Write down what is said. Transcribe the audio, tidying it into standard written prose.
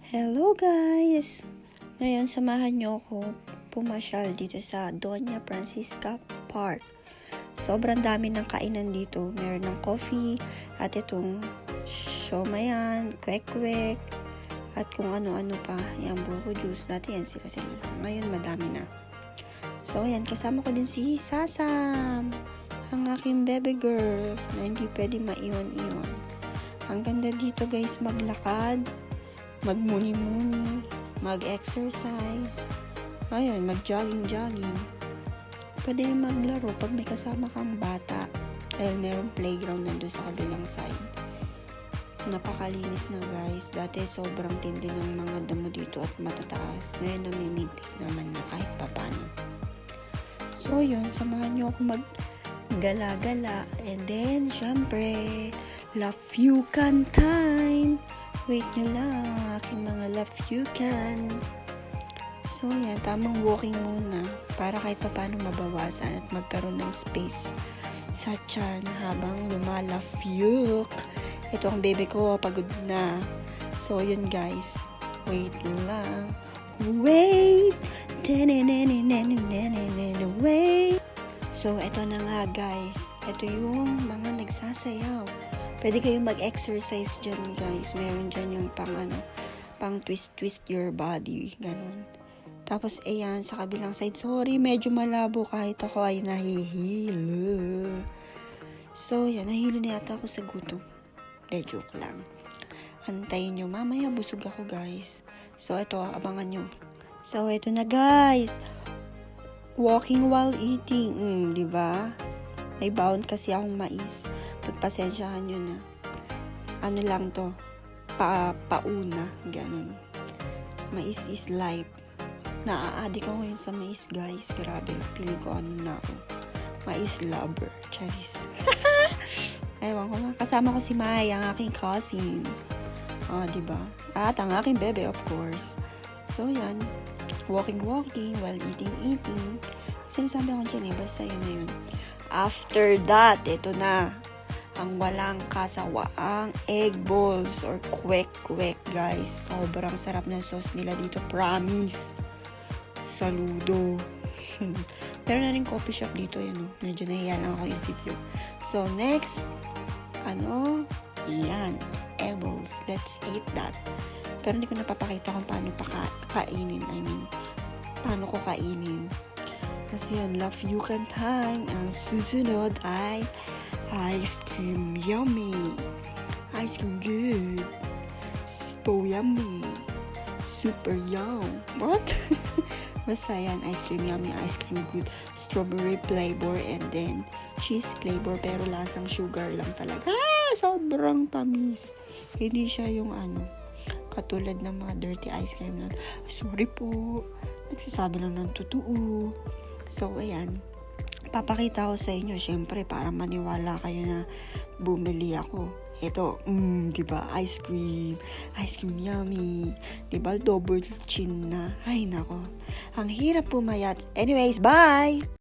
Hello guys! Ngayon samahan niyo ako pumasyal dito sa Doña Francisca Park. Sobrang dami ng kainan dito. Meron ng coffee at itong siomayan, kwek-kwek at kung ano-ano pa. Yung buko juice natin yan sila-sila lang. Ngayon madami na. So yan, kasama ko din si Sasam, ang aking baby girl na hindi pwede maiwan-iwan. Ang ganda dito guys, maglakad, magmuni-muni, mag-exercise, ayun, mag-jogging-jogging. Pwede rin maglaro pag may kasama kang bata dahil merong playground nandun sa kabilang side. Napakalinis na guys. Dati sobrang tindi ng mga damo dito at matataas. Ngayon namimigay naman na kahit papano. So yun, samahan nyo ako mag-gala-gala. And then, syempre, love you can time. Wait nyo lang, aking mga love you can. So yan, tamang walking muna para kahit paano mabawasan at magkaroon ng space sa tiyan habang lumalafyuk. Ito ang baby ko, pagod na. So yun guys, wait lang. Wait! Wait! So ito na nga guys, ito yung mga nagsasayaw. Pwede kayong mag-exercise dyan guys. Meron dyan yung pang twist your body. Ganun. Tapos ayan, sa kabilang side. Sorry, medyo malabo kahit ako ay nahihilo. So yan, nahihilo na yata ako sa gutom. De, joke lang. Antayin nyo, mamaya busog ako guys. So ito, abangan nyo. So ito na guys. Walking while eating. Diba? May bound kasi akong mais. Pagpasensyahan nyo na. Ano lang to? Pauna. Ganun. Mais is life. Naa-addict ako ngayon sa mais, guys. Grabe. Piling ko ano na ako. Mais lover. Charis. Ewan ko nga. Kasama ko si Mai, ang aking cousin. Diba? At ang aking bebe, of course. So, yan. Walking while eating. Sinasabi ako dyan basta yun na yun. After that, ito na ang walang kasawaang egg balls or kwek-kwek guys. Sobrang sarap ng sauce nila dito, promise. Saludo. Pero na rin coffee shop dito yun. Medyo nahiya lang ako yung video. So next, yan, egg balls. Let's eat that. Pero hindi ko napapakita kung paano kainin. Paano ko kainin. Kasi yan, love you can time. Ang susunod ay ice cream yummy. Ice cream good. So yummy. Super yum. What? Basta yan, ice cream yummy, ice cream good. Strawberry flavor and then cheese flavor. Pero lasang sugar lang talaga. Sobrang tamis. Hindi siya yung katulad ng mga dirty ice cream na. Sorry po. Nagsasabi lang ng totoo. So, ayan. Papakita ko sa inyo, syempre, para maniwala kayo na bumili ako. Ito, diba? Ice cream yummy. Diba? Double chin na. Ay, nako. Ang hirap pumayat. Anyways, bye!